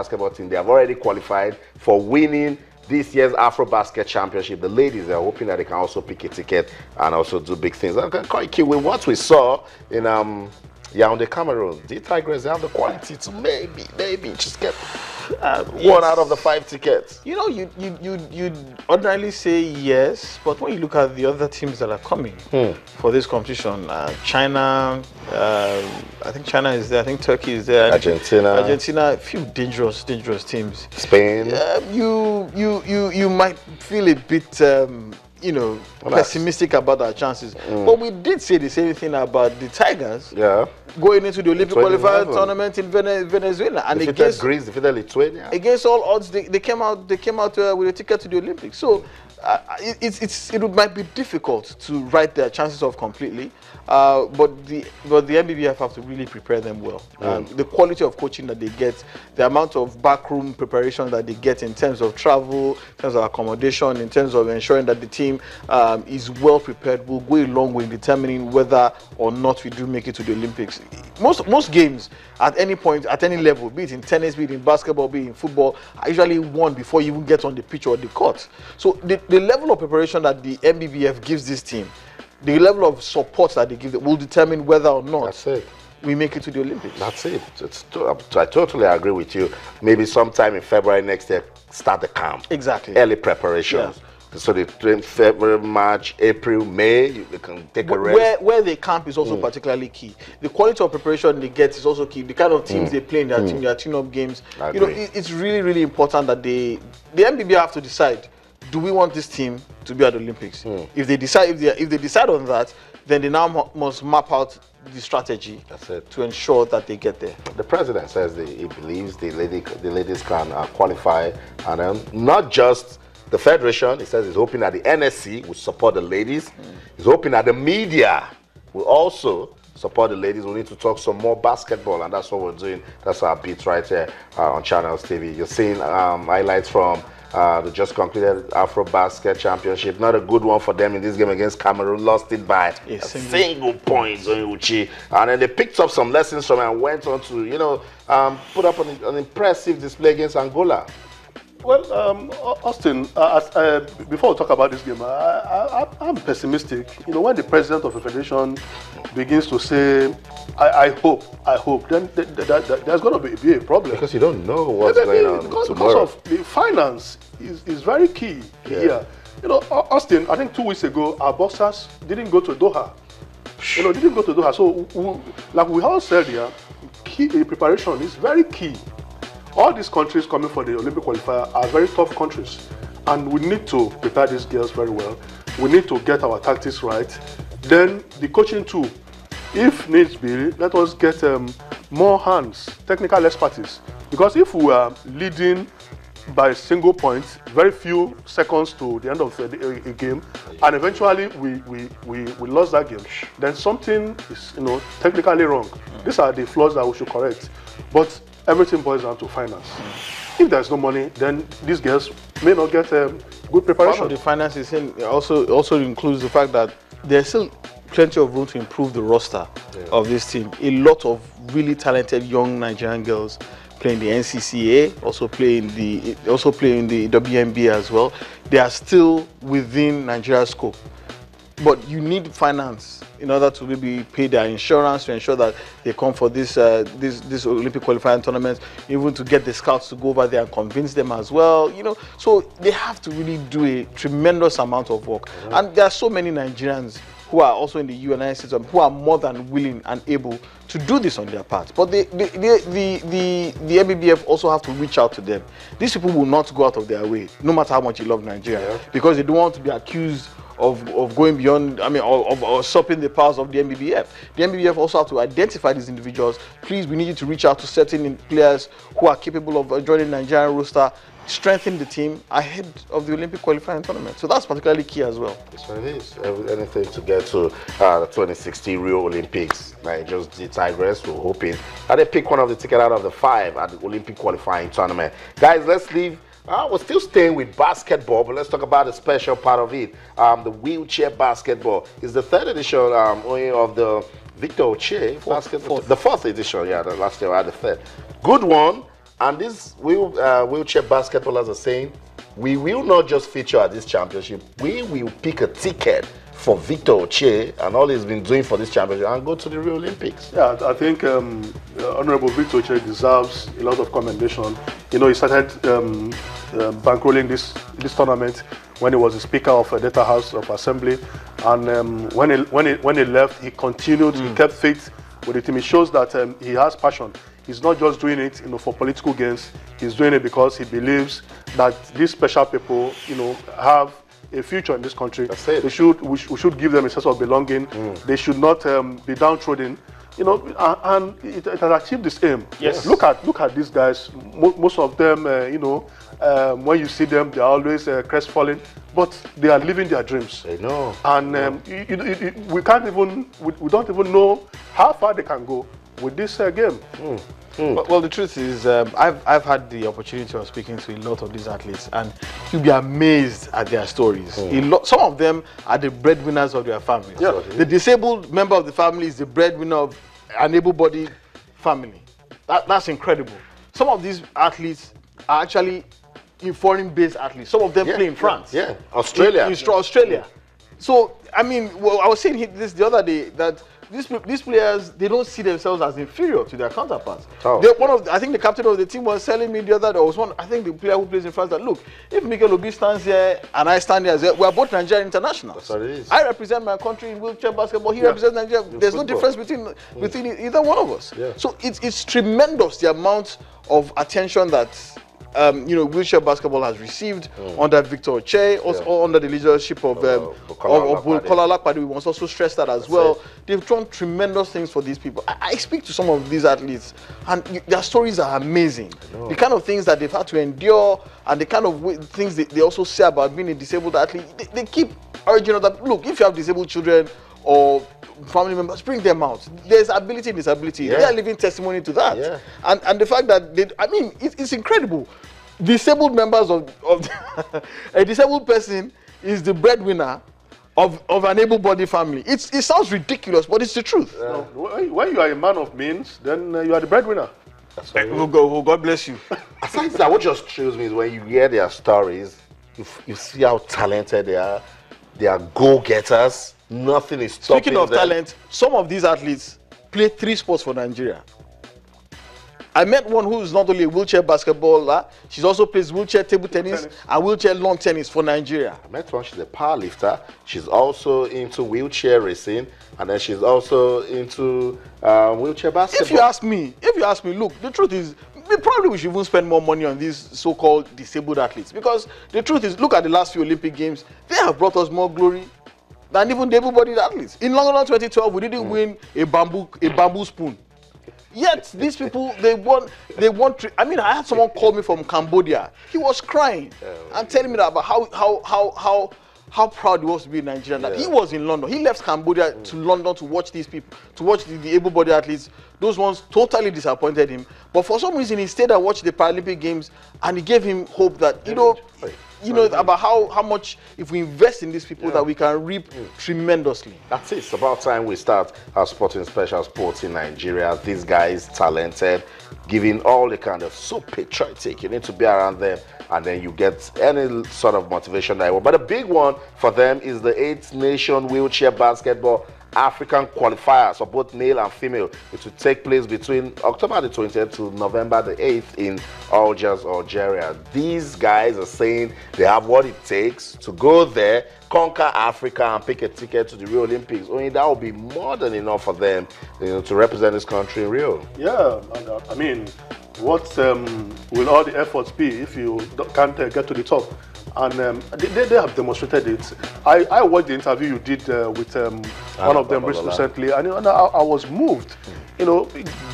basketball team. They have already qualified for winning this year's AfroBasket Championship. The ladies are hoping that they can also pick a ticket and also do big things. And Koiki, with what we saw in Yaoundé, Cameroon, the Tigers, they have the quality to maybe just get one out of the 5 tickets. You know, you'd ordinarily say yes, but when you look at the other teams that are coming for this competition, China, I think China is there, I think Turkey is there, Argentina, a few dangerous teams. Spain. You might feel a bit pessimistic about our chances. But we did say the same thing about the Tigers. Yeah. Going into the Olympic qualifier tournament in Venezuela, and defeated Greece, defeated Lithuania. Against all odds, they came out with a ticket to the Olympics. So it might be difficult to write their chances off completely, but the NBBF have to really prepare them well. The quality of coaching that they get, the amount of backroom preparation that they get in terms of travel, in terms of accommodation, in terms of ensuring that the team is well prepared, will go a long way in determining whether or not we do make it to the Olympics. Most games at any point, at any level, be it in tennis, be it in basketball, be it in football, are usually won before you even get on the pitch or the court. So the level of preparation that the NBBF gives this team, the level of support that they give them, will determine whether or not we make it to the Olympics. That's it. I totally agree with you. Maybe sometime in February next year, start the camp. Exactly. Early preparations. Yeah. So they train February, March, April, May, they can take a rest. Where they camp is also particularly key. The quality of preparation they get is also key. The kind of teams they play in their team, their tune-up games. You know, it's really, really important that the NBBF have to decide, do we want this team to be at the Olympics? If they decide on that, then they now must map out the strategy to ensure that they get there. The president says he believes the ladies can qualify, and not just the federation. He says he's hoping that the NSC will support the ladies. He's hoping that the media will also support the ladies. We need to talk some more basketball, and that's what we're doing. That's our beat right here on Channels TV. You're seeing highlights from the just concluded AfroBasket Championship. Not a good one for them in this game against Cameroon. Lost it by a single point, Zoe. And then they picked up some lessons from it and went on to, put up an impressive display against Angola. Well, Austin, before we talk about this game, I'm pessimistic. You know, when the president of the federation begins to say, I hope, then there's going to be a problem. Because you don't know what's going on tomorrow. Because of the finance is very key here. You know, Austin, I think 2 weeks ago, our boxers didn't go to Doha. Didn't go to Doha. So, like we all said here, preparation is very key. All these countries coming for the Olympic qualifier are very tough countries, and we need to prepare these girls very well. We need to get our tactics right. Then the coaching too, if needs be, let us get more hands, technical expertise. Because if we are leading by a single point, very few seconds to the end of a game, and eventually we lost that game, then something is technically wrong. These are the flaws that we should correct. But everything boils down to finance. If there's no money, then these girls may not get good preparation. Part of the finances also includes the fact that there's still plenty of room to improve the roster of this team. A lot of really talented young Nigerian girls playing the NCCA, also playing the WNBA as well. They are still within Nigeria's scope. But you need finance in order to maybe pay their insurance to ensure that they come for this Olympic qualifying tournament, even to get the scouts to go over there and convince them as well. So they have to really do a tremendous amount of work. And there are so many Nigerians who are also in the UNI system who are more than willing and able to do this on their part. But the NBBF also have to reach out to them. These people will not go out of their way, no matter how much you love Nigeria, because they don't want to be accused of going beyond, of usurping the powers of the NBBF. The NBBF also have to identify these individuals. Please, we need you to reach out to certain players who are capable of joining the Nigerian roster, strengthen the team ahead of the Olympic qualifying tournament. So that's particularly key as well. So it is. Anything to get to the 2016 Rio Olympics. Nigeria's the Tigers were hoping that they pick one of the tickets out of the 5 at the Olympic qualifying tournament. Guys, let's leave. We're still staying with basketball, but let's talk about the special part of it. The wheelchair basketball is the 3rd edition of the Victor Oche basketball. The 4th edition, the last year I had the 3rd. Good one. And these wheelchair basketballers are saying, we will not just feature at this championship. We will pick a ticket for Victor Oche and all he's been doing for this championship and go to the Rio Olympics. Yeah, I think Honorable Victor Oche deserves a lot of commendation. You know, he started bankrolling this tournament when he was the Speaker of the Delta House of Assembly, and when he left, he continued. He kept faith with the team. It shows that he has passion. He's not just doing it, for political gains. He's doing it because he believes that these special people, have a future in this country. That's it. We should give them a sense of belonging. They should not be downtrodden. And it has achieved this aim. Yes. Look at these guys. Most of them, when you see them, they are always crestfallen, but they are living their dreams. I know. And we don't even know how far they can go with this game. Well, the truth is, I've had the opportunity of speaking to a lot of these athletes, and you'll be amazed at their stories. Some of them are the breadwinners of their families. Yeah. The disabled member of the family is the breadwinner of an able-bodied family. That's incredible. Some of these athletes are actually foreign-based athletes. Some of them play in France. Yeah, Australia. In Australia. So, I mean, I was saying this the other day, that these players, they don't see themselves as inferior to their counterparts. I think the captain of the team was telling me the other day, I think the player who plays in France, that look, if Mikel Obi stands here and I stand here, we are both Nigerian internationals. That's what it is. I represent my country in wheelchair basketball. He represents Nigeria. There's no difference between either one of us. Yeah. So it's tremendous the amount of attention that wheelchair basketball has received under Victor Oche, also under the leadership of Bukola Olakpade. We must also stress that as well. They've done tremendous things for these people. I speak to some of these athletes, and their stories are amazing. The kind of things that they've had to endure, and the kind of things they also say about being a disabled athlete. They keep urging us that, look, if you have disabled children or family members, bring them out. There's ability and disability. They are living testimony to that. Yeah. And the fact that it's incredible. Disabled members of a disabled person is the breadwinner of an able-bodied family. It sounds ridiculous, but it's the truth. When you are a man of means, then you are the breadwinner. That's what it is. God bless you. Aside that, what just thrills me is when you hear their stories, you see how talented they are. They are go-getters. Nothing is stopping Speaking of them. talent, some of these athletes play 3 sports for Nigeria. I met one who is not only a wheelchair basketballer, she also plays wheelchair table tennis and wheelchair lawn tennis for Nigeria. I met one, she's a power lifter. She's also into wheelchair racing, and then she's also into wheelchair basketball. If you ask me, look, the truth is, we should even spend more money on these so-called disabled athletes, because the truth is, look at the last few Olympic Games, they have brought us more glory than even the able-bodied athletes. In London 2012, we didn't win a bamboo spoon. Yet these people, they want. I mean, I had someone call me from Cambodia. He was crying and telling me that about how proud he was to be in Nigeria. That he was in London. He left Cambodia to London to watch these people, to watch the able-bodied athletes. Those ones totally disappointed him. But for some reason, he stayed and watched the Paralympic Games, and it gave him hope that about how much, if we invest in these people, that we can reap tremendously. That's it. It's about time we start our sporting special sports in Nigeria. These guys, talented, giving all the kind of so patriotic. You need to be around them, and then you get any sort of motivation that you want. But the big one for them is the 8th Nation Wheelchair Basketball African qualifiers for both male and female. It will take place between October the 20th to November the 8th in Algiers, Algeria. These guys are saying they have what it takes to go there, conquer Africa, and pick a ticket to the Rio Olympics. Only that will be more than enough for them, to represent this country in Rio. Yeah, I mean, what will all the efforts be if you can't get to the top? And they have demonstrated it. I watched the interview you did with one of them recently, and I was moved.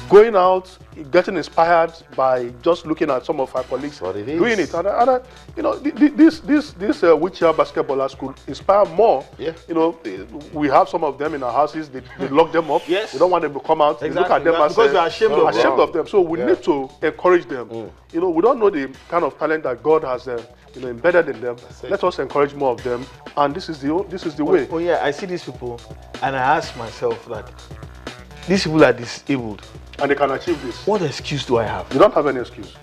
Going out, getting inspired by just looking at some of our colleagues doing it. This wheelchair basketballers could inspire more. Yeah. We have some of them in our houses. They lock them up. Yes. We don't want them to come out. Exactly. We look at them as because we are ashamed of them. So we need to encourage them. We don't know the kind of talent that God has embedded in them. Let us encourage more of them, and this is the way. Oh yeah, I see these people, and I ask myself that these people are disabled, and they can achieve this. What excuse do I have? You don't have any excuse.